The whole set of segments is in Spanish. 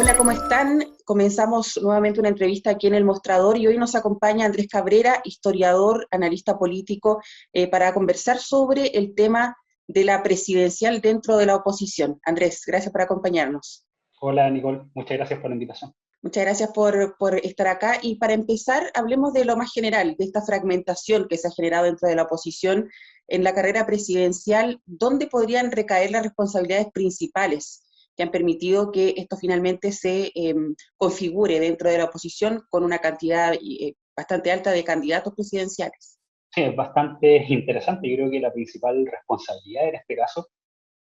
Hola, ¿cómo están? Comenzamos nuevamente una entrevista aquí en El Mostrador y hoy nos acompaña Andrés Cabrera, historiador, analista político, para conversar sobre el tema de la presidencial dentro de la oposición. Andrés, gracias por acompañarnos. Hola Nicole, muchas gracias por la invitación. Muchas gracias por estar acá y para empezar hablemos de lo más general, de esta fragmentación que se ha generado dentro de la oposición en la carrera presidencial. ¿Dónde podrían recaer las responsabilidades principales que han permitido que esto finalmente se configure dentro de la oposición con una cantidad bastante alta de candidatos presidenciales? Sí, es bastante interesante. Yo creo que la principal responsabilidad en este caso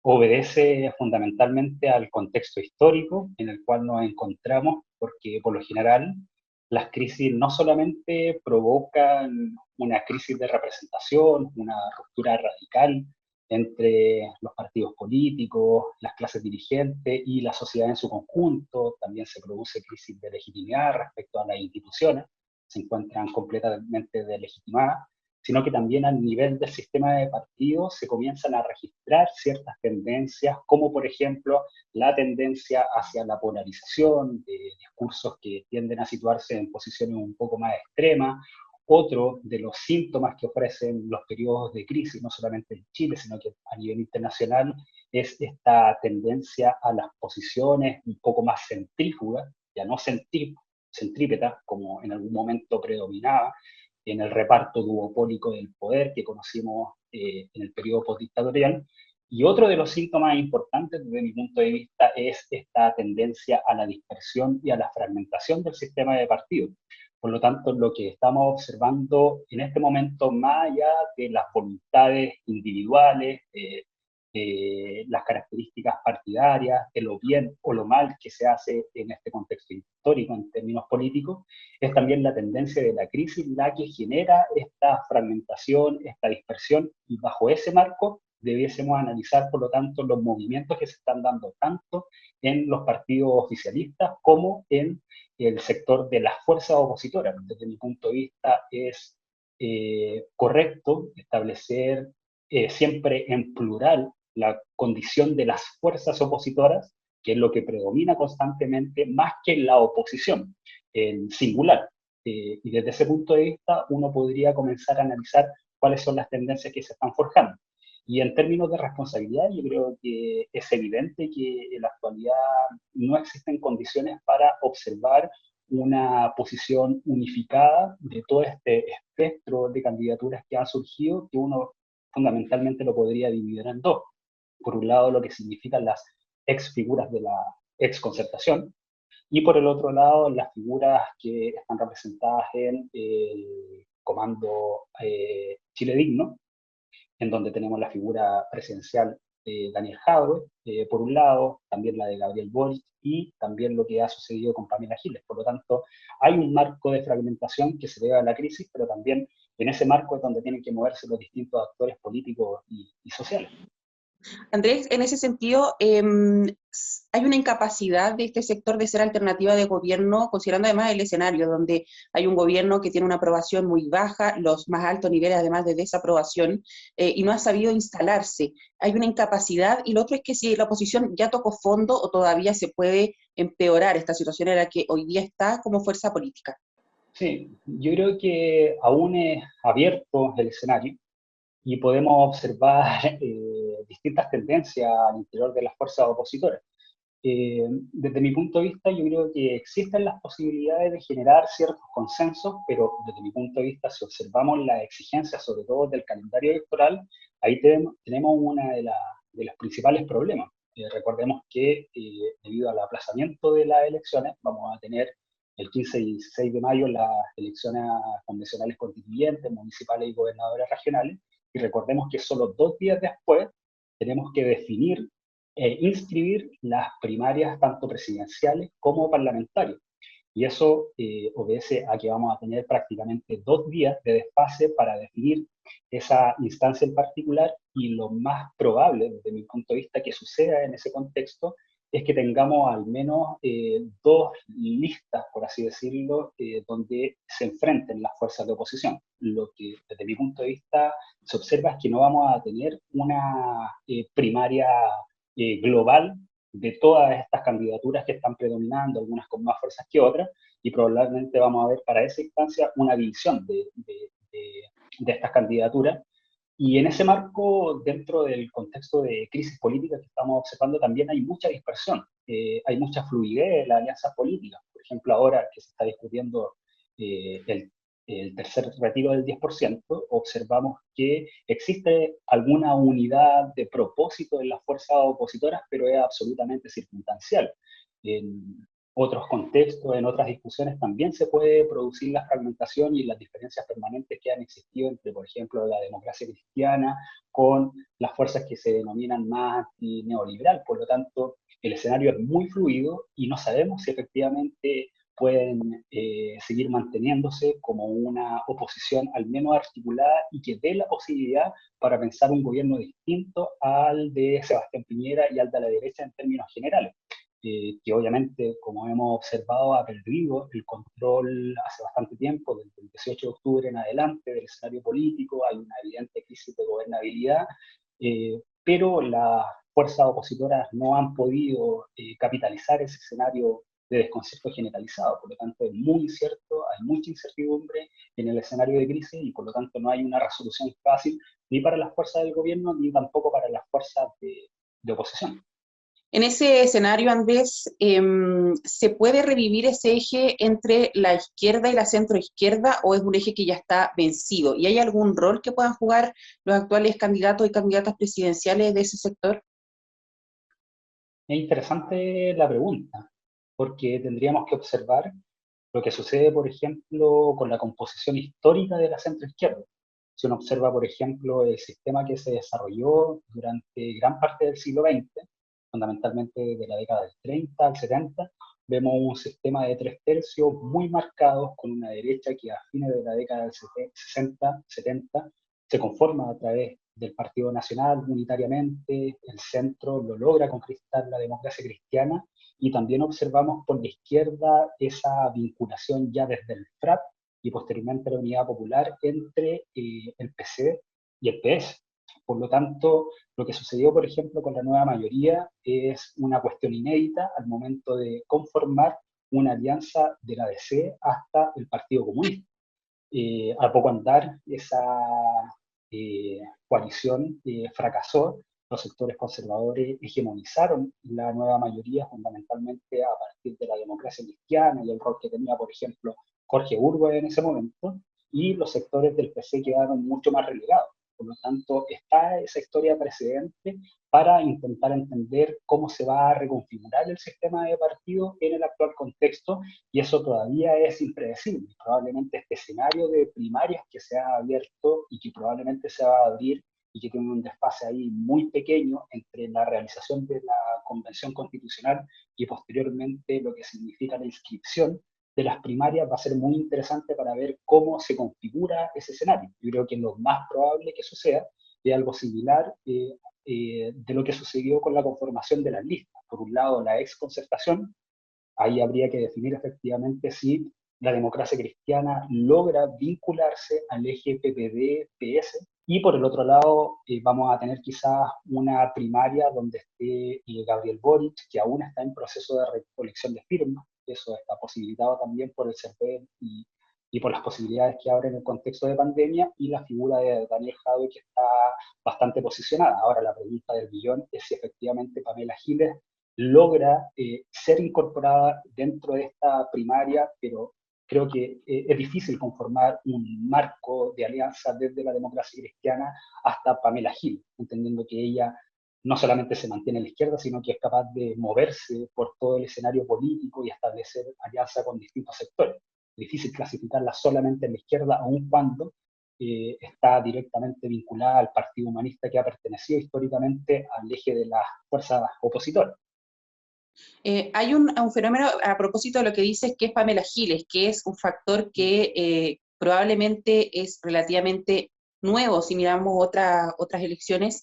obedece fundamentalmente al contexto histórico en el cual nos encontramos, porque por lo general las crisis no solamente provocan una crisis de representación, una ruptura radical entre los partidos políticos, las clases dirigentes y la sociedad en su conjunto, también se produce crisis de legitimidad respecto a las instituciones, se encuentran completamente deslegitimadas, sino que también a nivel del sistema de partidos se comienzan a registrar ciertas tendencias, como por ejemplo la tendencia hacia la polarización, de discursos que tienden a situarse en posiciones un poco más extremas. Otro de los síntomas que ofrecen los periodos de crisis, no solamente en Chile, sino que a nivel internacional, es esta tendencia a las posiciones un poco más centrífugas, ya no centrípetas, como en algún momento predominaba, en el reparto duopólico del poder que conocimos en el periodo postdictatorial. Y otro de los síntomas importantes desde mi punto de vista es esta tendencia a la dispersión y a la fragmentación del sistema de partidos. Por lo tanto, lo que estamos observando en este momento, más allá de las voluntades individuales, las características partidarias, de lo bien o lo mal que se hace en este contexto histórico en términos políticos, es también la tendencia de la crisis la que genera esta fragmentación, esta dispersión, y bajo ese marco debiésemos analizar, por lo tanto, los movimientos que se están dando tanto en los partidos oficialistas como en el sector de las fuerzas opositoras. Desde mi punto de vista es correcto establecer siempre en plural la condición de las fuerzas opositoras, que es lo que predomina constantemente, más que la oposición en singular. Y desde ese punto de vista uno podría comenzar a analizar cuáles son las tendencias que se están forjando. Y en términos de responsabilidad, yo creo que es evidente que en la actualidad no existen condiciones para observar una posición unificada de todo este espectro de candidaturas que han surgido, que uno fundamentalmente lo podría dividir en dos. Por un lado, lo que significan las ex figuras de la ex concertación, y por el otro lado, las figuras que están representadas en el Comando Chile Digno, en donde tenemos la figura presidencial de Daniel Jadwe, por un lado, también la de Gabriel Boric, y también lo que ha sucedido con Pamela Giles. Por lo tanto, hay un marco de fragmentación que se debe a la crisis, pero también en ese marco es donde tienen que moverse los distintos actores políticos y sociales. Andrés, en ese sentido, hay una incapacidad de este sector de ser alternativa de gobierno, considerando además el escenario donde hay un gobierno que tiene una aprobación muy baja, los más altos niveles además de desaprobación, y no ha sabido instalarse. Hay una incapacidad, y lo otro es que si la oposición ya tocó fondo o todavía se puede empeorar esta situación en la que hoy día está como fuerza política. Sí, yo creo que aún es abierto el escenario y podemos observar distintas tendencias al interior de las fuerzas opositoras. Desde mi punto de vista, yo creo que existen las posibilidades de generar ciertos consensos, pero desde mi punto de vista, si observamos las exigencias, sobre todo del calendario electoral, ahí tenemos una de los principales problemas. Recordemos que debido al aplazamiento de las elecciones, vamos a tener el 15 y 16 de mayo las elecciones convencionales constituyentes, municipales y gobernadores regionales, y recordemos que solo 2 días después tenemos que definir inscribir las primarias tanto presidenciales como parlamentarias. Y eso obedece a que vamos a tener prácticamente 2 días de desfase para definir esa instancia en particular, y lo más probable, desde mi punto de vista, que suceda en ese contexto es que tengamos al menos dos listas, por así decirlo, donde se enfrenten las fuerzas de oposición. Lo que desde mi punto de vista se observa es que no vamos a tener una primaria global de todas estas candidaturas que están predominando, algunas con más fuerzas que otras, y probablemente vamos a ver para esa instancia una división de estas candidaturas. Y en ese marco, dentro del contexto de crisis política que estamos observando, también hay mucha dispersión, hay mucha fluidez en las alianzas políticas. Por ejemplo, ahora que se está discutiendo el tercer retiro del 10%, observamos que existe alguna unidad de propósito en las fuerzas opositoras, pero es absolutamente circunstancial. En otros contextos, en otras discusiones, también se puede producir la fragmentación y las diferencias permanentes que han existido entre, por ejemplo, la democracia cristiana con las fuerzas que se denominan más antineoliberal. Por lo tanto, el escenario es muy fluido y no sabemos si efectivamente pueden seguir manteniéndose como una oposición al menos articulada y que dé la posibilidad para pensar un gobierno distinto al de Sebastián Piñera y al de la derecha en términos generales. Que obviamente, como hemos observado, ha perdido el control hace bastante tiempo, desde el 18 de octubre en adelante, del escenario político. Hay una evidente crisis de gobernabilidad, pero las fuerzas opositoras no han podido capitalizar ese escenario de desconcierto generalizado. Por lo tanto, es muy incierto, hay mucha incertidumbre en el escenario de crisis y por lo tanto no hay una resolución fácil ni para las fuerzas del gobierno ni tampoco para las fuerzas de oposición. En ese escenario, Andrés, ¿se puede revivir ese eje entre la izquierda y la centroizquierda o es un eje que ya está vencido? ¿Y hay algún rol que puedan jugar los actuales candidatos y candidatas presidenciales de ese sector? Es interesante la pregunta, porque tendríamos que observar lo que sucede, por ejemplo, con la composición histórica de la centroizquierda. Si uno observa, por ejemplo, el sistema que se desarrolló durante gran parte del siglo XX, fundamentalmente de la década del 30 al 70, vemos un sistema de 3/3 muy marcados, con una derecha que a fines de la década del 60, 70, se conforma a través del Partido Nacional unitariamente, el centro lo logra conquistar la democracia cristiana, y también observamos por la izquierda esa vinculación ya desde el FRAP y posteriormente la Unidad Popular entre el PC y el PS. Por lo tanto, lo que sucedió, por ejemplo, con la nueva mayoría es una cuestión inédita al momento de conformar una alianza de la DC hasta el Partido Comunista. A poco andar, esa coalición fracasó. Los sectores conservadores hegemonizaron la nueva mayoría fundamentalmente a partir de la democracia cristiana y el rol que tenía, por ejemplo, Jorge Urbo en ese momento, y los sectores del PC quedaron mucho más relegados. Por lo tanto, está esa historia precedente para intentar entender cómo se va a reconfigurar el sistema de partidos en el actual contexto, y eso todavía es impredecible. Probablemente este escenario de primarias que se ha abierto y que probablemente se va a abrir y que tiene un desfase ahí muy pequeño entre la realización de la convención constitucional y posteriormente lo que significa la inscripción de las primarias, va a ser muy interesante para ver cómo se configura ese escenario. Yo creo que lo más probable que suceda es algo similar de lo que sucedió con la conformación de las listas. Por un lado, la exconcertación, ahí habría que definir efectivamente si la democracia cristiana logra vincularse al eje PPD-PS, y por el otro lado vamos a tener quizás una primaria donde esté Gabriel Boric, que aún está en proceso de recolección de firmas. Eso está posibilitado también por el CERVEL y por las posibilidades que abre en el contexto de pandemia, y la figura de Daniel Jadwe, que está bastante posicionada. Ahora la pregunta del billón es si efectivamente Pamela Giles logra ser incorporada dentro de esta primaria, pero creo que es difícil conformar un marco de alianza desde la democracia cristiana hasta Pamela Giles, entendiendo que ella no solamente se mantiene a la izquierda, sino que es capaz de moverse por todo el escenario político y establecer alianza con distintos sectores. Es difícil clasificarla solamente en la izquierda, aun cuando está directamente vinculada al Partido Humanista, que ha pertenecido históricamente al eje de las fuerzas opositoras. Hay un fenómeno, a propósito de lo que dices, que es Pamela Giles, que es un factor que probablemente es relativamente nuevo, si miramos otras elecciones,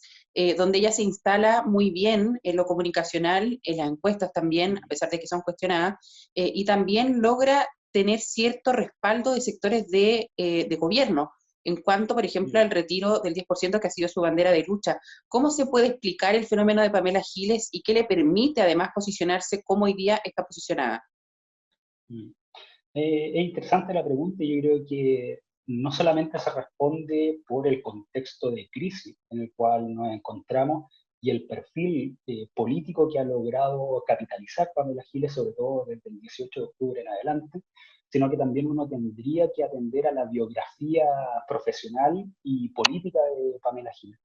donde ella se instala muy bien en lo comunicacional, en las encuestas también, a pesar de que son cuestionadas, y también logra tener cierto respaldo de sectores de gobierno. en cuanto, por ejemplo, al retiro del 10% que ha sido su bandera de lucha. ¿Cómo se puede explicar el fenómeno de Pamela Giles y qué le permite además posicionarse como hoy día está posicionada? Mm. Es interesante la pregunta y yo creo que no solamente se responde por el contexto de crisis en el cual nos encontramos y el perfil político que ha logrado capitalizar Pamela Giles, sobre todo desde el 18 de octubre en adelante, sino que también uno tendría que atender a la biografía profesional y política de Pamela Giles.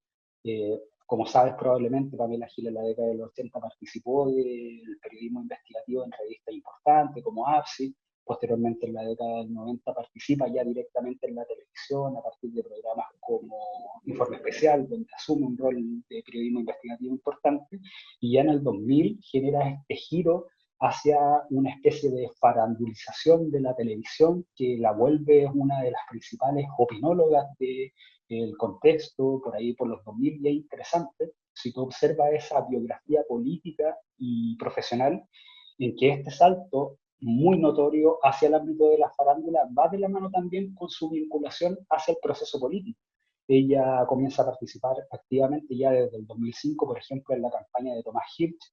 Como sabes, probablemente Pamela Giles en la década de los 80 participó del periodismo investigativo en revistas importantes como APSI. Posteriormente, en la década del 90, participa ya directamente en la televisión a partir de programas como Informe Especial, donde asume un rol de periodismo investigativo importante, y ya en el 2000 genera este giro hacia una especie de farandulización de la televisión que la vuelve una de las principales opinólogas del contexto, por ahí por los 2000, y es interesante, si tú observas esa biografía política y profesional, en que este salto muy notorio hacia el ámbito de la farándula va de la mano también con su vinculación hacia el proceso político. Ella comienza a participar activamente ya desde el 2005, por ejemplo, en la campaña de Tomás Hirsch,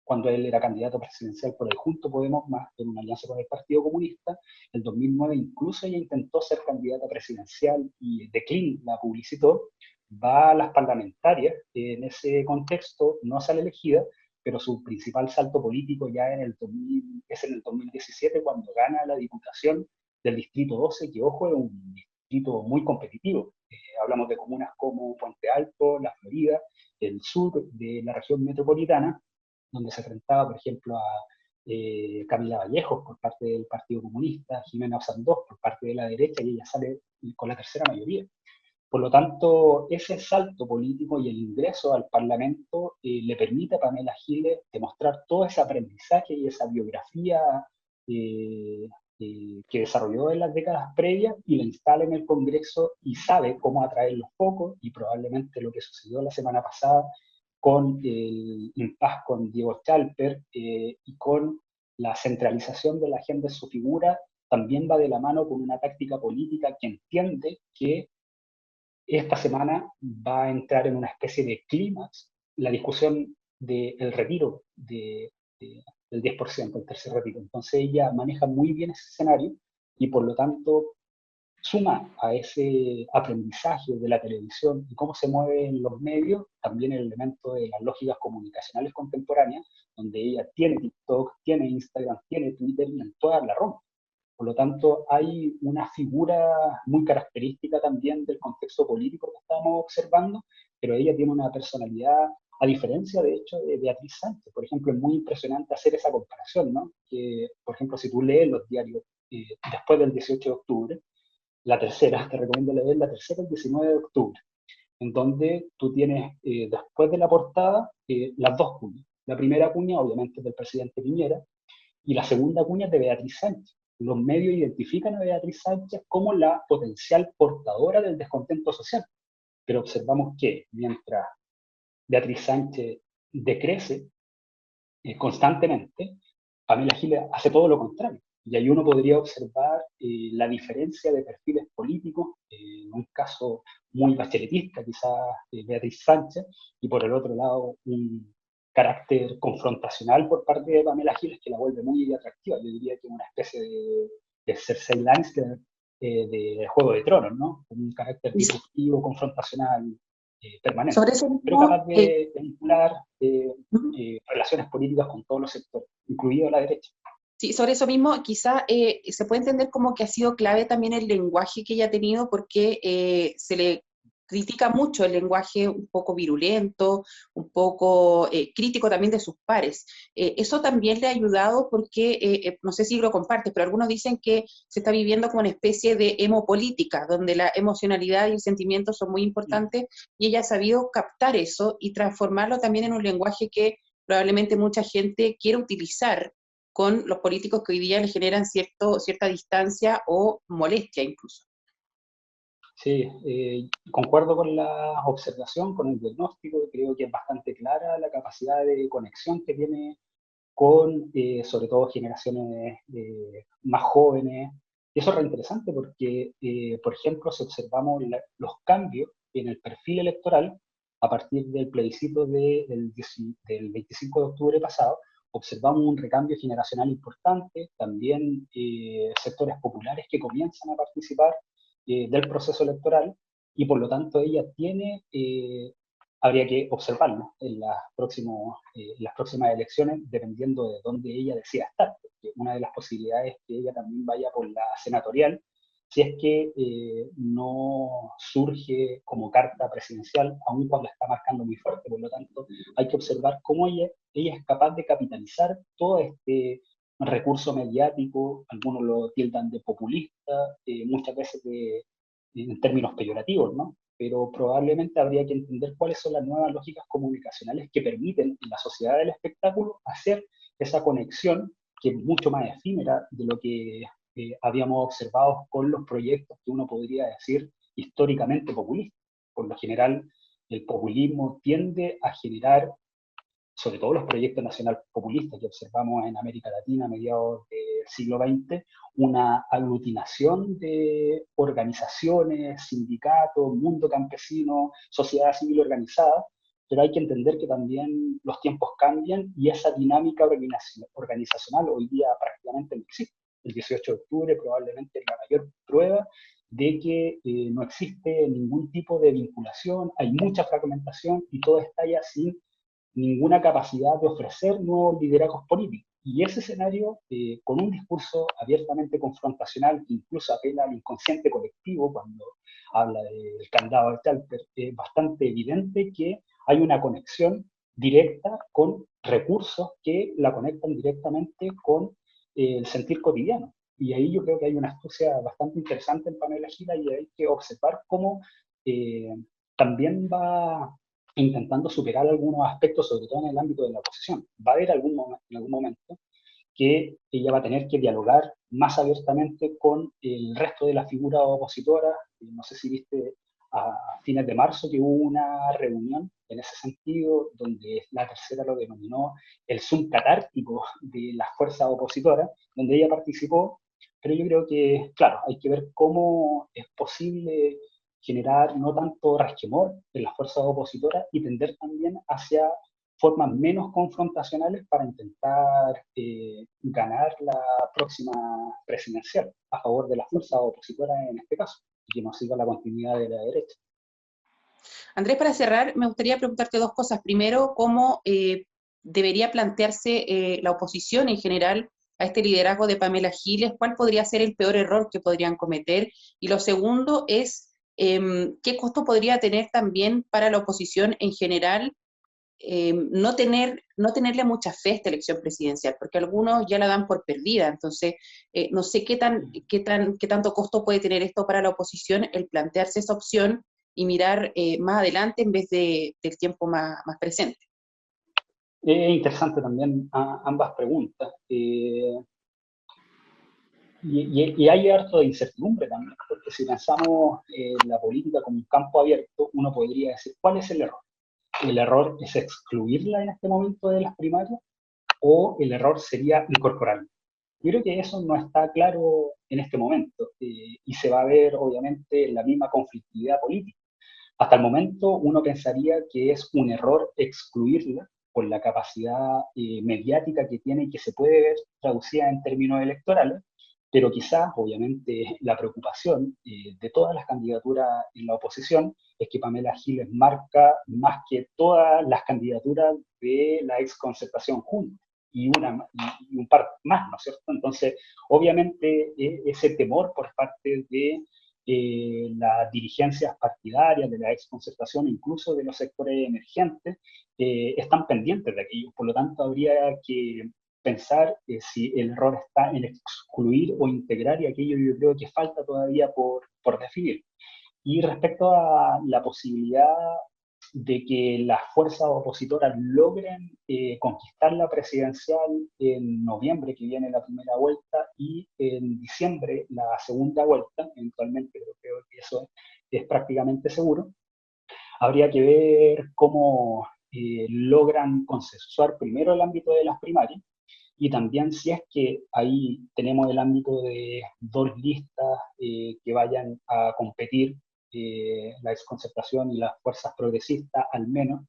cuando él era candidato presidencial por el Junto Podemos, más en una alianza con el Partido Comunista. En 2009 incluso ella intentó ser candidata presidencial y Declin la publicitó. Va a las parlamentarias, en ese contexto no sale elegida, pero su principal salto político ya es en el 2017, cuando gana la diputación del Distrito 12, que, ojo, es un distrito muy competitivo. Hablamos de comunas como Puente Alto, La Florida, el sur de la región metropolitana, donde se enfrentaba, por ejemplo, a Camila Vallejos por parte del Partido Comunista, Jimena Osandós por parte de la derecha, y ella sale con la tercera mayoría. Por lo tanto, ese salto político y el ingreso al Parlamento le permite a Pamela Giles demostrar todo ese aprendizaje y esa biografía eh, que desarrolló en las décadas previas, y la instala en el Congreso y sabe cómo atraer los focos, y probablemente lo que sucedió la semana pasada con el impasse con Diego Chalper y con la centralización de la agenda en su figura, también va de la mano con una táctica política que entiende que esta semana va a entrar en una especie de clímax la discusión del retiro del 10%, el tercer retiro. Entonces ella maneja muy bien ese escenario y por lo tanto suma a ese aprendizaje de la televisión y cómo se mueven los medios también el elemento de las lógicas comunicacionales contemporáneas, donde ella tiene TikTok, tiene Instagram, tiene Twitter y en todas la rompe. Por lo tanto, hay una figura muy característica también del contexto político que estamos observando, pero ella tiene una personalidad, a diferencia, de hecho, de Beatriz Sánchez. Por ejemplo, es muy impresionante hacer esa comparación, ¿no? Que, por ejemplo, si tú lees los diarios después del 18 de octubre, la tercera, te recomiendo leer la tercera el 19 de octubre, en donde tú tienes, después de la portada, las dos cuñas. La primera cuña, obviamente, es del presidente Piñera, y la segunda cuña es de Beatriz Sánchez. Los medios identifican a Beatriz Sánchez como la potencial portadora del descontento social, pero observamos que mientras Beatriz Sánchez decrece constantemente, Pamela Giles hace todo lo contrario. Y ahí uno podría observar la diferencia de perfiles políticos, en un caso muy bacheletista, quizás Beatriz Sánchez, y por el otro lado un carácter confrontacional por parte de Pamela Giles que la vuelve muy atractiva. Yo diría que una especie de Cersei Lannister de Juego de Tronos, ¿no? Con un carácter disruptivo, confrontacional, permanente, Sobre eso pero mismo, capaz de vincular relaciones políticas con todos los sectores, incluido la derecha. sí, sobre eso mismo, quizá se puede entender como que ha sido clave también el lenguaje que ella ha tenido, porque se le critica mucho el lenguaje un poco virulento, un poco crítico también de sus pares. Eso también le ha ayudado porque, no sé si lo compartes, pero algunos dicen que se está viviendo como una especie de emopolítica, donde la emocionalidad y el sentimiento son muy importantes, y ella ha sabido captar eso y transformarlo también en un lenguaje que probablemente mucha gente quiere utilizar con los políticos que hoy día le generan cierta distancia o molestia incluso. Sí, concuerdo con la observación, con el diagnóstico, creo que es bastante clara la capacidad de conexión que tiene con, sobre todo, generaciones más jóvenes, Y eso es re interesante porque, por ejemplo, si observamos los cambios en el perfil electoral a partir del plebiscito del 25 de octubre pasado, observamos un recambio generacional importante, también sectores populares que comienzan a participar del proceso electoral, y por lo tanto ella tiene, habría que observarlo en las próximas elecciones, dependiendo de dónde ella decida estar, porque una de las posibilidades es que ella también vaya por la senatorial, si es que no surge como carta presidencial, aun cuando está marcando muy fuerte. Por lo tanto, hay que observar cómo ella es capaz de capitalizar todo este recurso mediático, algunos lo tildan de populista, muchas veces en términos peyorativos, ¿no? Pero probablemente habría que entender cuáles son las nuevas lógicas comunicacionales que permiten en la sociedad del espectáculo hacer esa conexión que es mucho más efímera de lo que habíamos observado con los proyectos que uno podría decir históricamente populistas. Por lo general, el populismo tiende a generar, sobre todo los proyectos nacional populistas que observamos en América Latina a mediados del siglo XX, una aglutinación de organizaciones, sindicatos, mundo campesino, sociedad civil organizada, pero hay que entender que también los tiempos cambian y esa dinámica organizacional hoy día prácticamente no existe. El 18 de octubre probablemente es la mayor prueba de que no existe ningún tipo de vinculación, hay mucha fragmentación y todo está ya sin ninguna capacidad de ofrecer nuevos liderazgos políticos. Y ese escenario, con un discurso abiertamente confrontacional que incluso apela al inconsciente colectivo cuando habla del candado de Talper, es bastante evidente que hay una conexión directa con recursos que la conectan directamente con el sentir cotidiano. Y ahí yo creo que hay una astucia bastante interesante en Pamela Giles y hay que observar cómo también va intentando superar algunos aspectos, sobre todo en el ámbito de la oposición. Va a haber en algún momento que ella va a tener que dialogar más abiertamente con el resto de las figuras opositoras. No sé si viste a fines de marzo que hubo una reunión en ese sentido, donde la tercera lo denominó el Zoom catártico de las fuerzas opositoras, donde ella participó, pero yo creo que, claro, hay que ver cómo es posible generar no tanto resquemor en las fuerzas opositoras y tender también hacia formas menos confrontacionales para intentar ganar la próxima presidencial a favor de las fuerzas opositoras en este caso, y que no siga la continuidad de la derecha. Andrés, para cerrar, me gustaría preguntarte dos cosas. Primero, ¿cómo debería plantearse la oposición en general a este liderazgo de Pamela Giles? ¿Cuál podría ser el peor error que podrían cometer? Y lo segundo es, ¿qué costo podría tener también para la oposición en general no tenerle mucha fe a esta elección presidencial? Porque algunos ya la dan por perdida. Entonces, no sé qué tanto costo puede tener esto para la oposición el plantearse esa opción y mirar más adelante en vez del tiempo más presente. Es interesante también ambas preguntas. Y hay harto de incertidumbre también, porque si pensamos la política como un campo abierto, uno podría decir, ¿cuál es el error? ¿El error es excluirla en este momento de las primarias o el error sería incorporarla? Yo creo que eso no está claro en este momento y se va a ver obviamente la misma conflictividad política. Hasta el momento uno pensaría que es un error excluirla por la capacidad mediática que tiene y que se puede ver traducida en términos electorales, pero quizás, obviamente, la preocupación de todas las candidaturas en la oposición es que Pamela Giles marca más que todas las candidaturas de la ex Concertación juntos y un par más, ¿no es cierto? Entonces, obviamente, ese temor por parte de las dirigencias partidarias de la ex Concertación, incluso de los sectores emergentes, están pendientes de aquello. Por lo tanto, habría que pensar si el error está en excluir o integrar, y aquello yo creo que falta todavía por definir. Y respecto a la posibilidad de que las fuerzas opositoras logren conquistar la presidencial en noviembre, que viene la primera vuelta, y en diciembre la segunda vuelta, eventualmente creo que eso es prácticamente seguro, habría que ver cómo logran consensuar primero el ámbito de las primarias, y también si es que ahí tenemos el ámbito de dos listas que vayan a competir, la exconcertación y las fuerzas progresistas, al menos,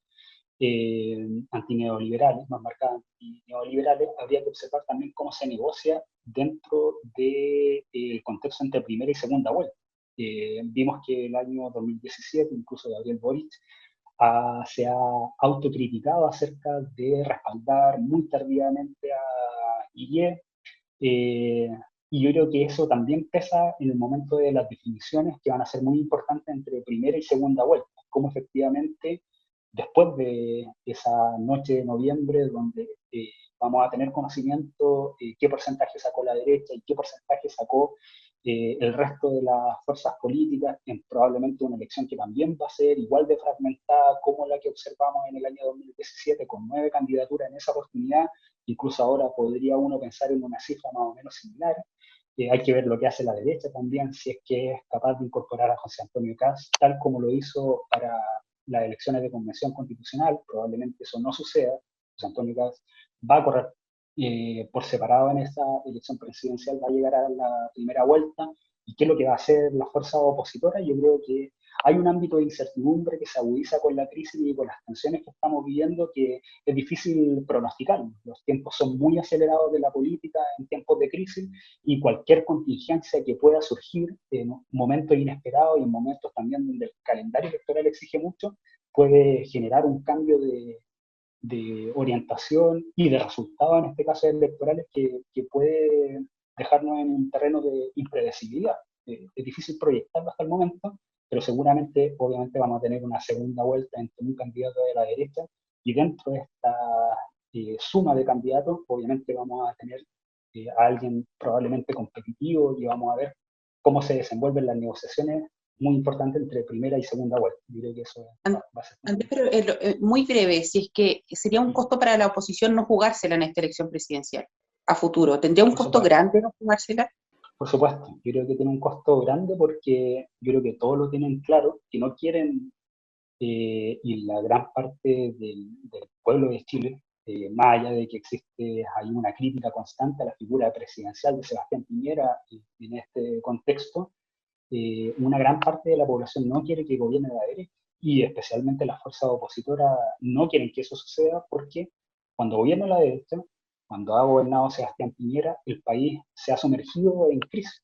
antineoliberales, más marcadas antineoliberales, habría que observar también cómo se negocia dentro del contexto entre primera y segunda vuelta. Vimos que el año 2017, incluso Gabriel Boric, se ha autocriticado acerca de respaldar muy tardíamente a Guille, y yo creo que eso también pesa en el momento de las definiciones que van a ser muy importantes entre primera y segunda vuelta, cómo efectivamente después de esa noche de noviembre donde vamos a tener conocimiento qué porcentaje sacó la derecha y qué porcentaje sacó el resto de las fuerzas políticas, en probablemente una elección que también va a ser igual de fragmentada como la que observamos en el año 2017, con 9 candidaturas en esa oportunidad. Incluso ahora podría uno pensar en una cifra más o menos similar. Hay que ver lo que hace la derecha también, si es que es capaz de incorporar a José Antonio Kast, tal como lo hizo para las elecciones de convención constitucional. Probablemente eso no suceda. José Antonio Kast va a correr por separado en esa elección presidencial, va a llegar a la primera vuelta. ¿Y qué es lo que va a hacer la fuerza opositora? Yo creo que hay un ámbito de incertidumbre que se agudiza con la crisis y con las tensiones que estamos viviendo, que es difícil pronosticar. Los tiempos son muy acelerados de la política en tiempos de crisis, y cualquier contingencia que pueda surgir en momentos inesperados y en momentos también donde el calendario electoral exige mucho, puede generar un cambio de orientación y de resultados, en este caso electorales, que puede dejarnos en un terreno de impredecibilidad. Es difícil proyectarlo hasta el momento, pero seguramente, obviamente, vamos a tener una segunda vuelta entre un candidato de la derecha, y dentro de esta suma de candidatos, obviamente vamos a tener a alguien probablemente competitivo, y vamos a ver cómo se desenvuelven las negociaciones muy importantes entre primera y segunda vuelta. Yo creo que eso va a ser Andrés, pero muy breve, si es que sería un costo para la oposición no jugársela en esta elección presidencial a futuro, ¿tendría un costo grande no jugársela? Por supuesto, yo creo que tiene un costo grande, porque yo creo que todos lo tienen claro, que no quieren, y la gran parte del pueblo de Chile, más allá de que existe, hay una crítica constante a la figura presidencial de Sebastián Piñera en este contexto, una gran parte de la población no quiere que gobierne la derecha, y especialmente las fuerzas opositoras no quieren que eso suceda, porque cuando gobierna la derecha, cuando ha gobernado Sebastián Piñera, el país se ha sumergido en crisis.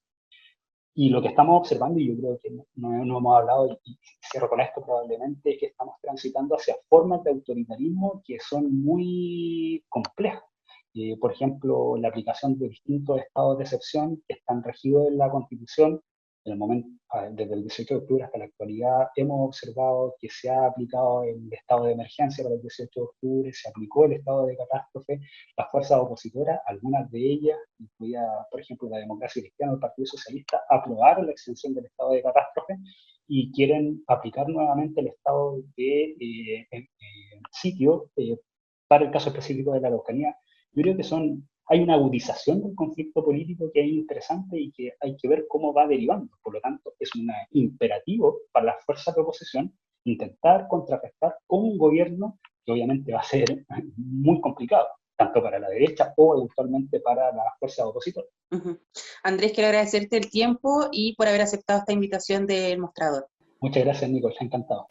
Y lo que estamos observando, y yo creo que no hemos hablado, y cierro con esto probablemente, es que estamos transitando hacia formas de autoritarismo que son muy complejas. Por ejemplo, la aplicación de distintos estados de excepción que están regidos en la Constitución. En el momento, desde el 18 de octubre hasta la actualidad, hemos observado que se ha aplicado el estado de emergencia para el 18 de octubre, se aplicó el estado de catástrofe. Las fuerzas opositoras, algunas de ellas, incluida, por ejemplo, la Democracia Cristiana o el Partido Socialista, aprobaron la extensión del estado de catástrofe y quieren aplicar nuevamente el estado de sitio para el caso específico de la Araucanía. Yo creo que hay una agudización del conflicto político que es interesante y que hay que ver cómo va derivando. Por lo tanto, es un imperativo para las fuerzas de oposición intentar contrarrestar con un gobierno que obviamente va a ser muy complicado, tanto para la derecha o eventualmente para las fuerzas opositoras. Andrés, quiero agradecerte el tiempo y por haber aceptado esta invitación del Mostrador. Muchas gracias, Nico, encantado.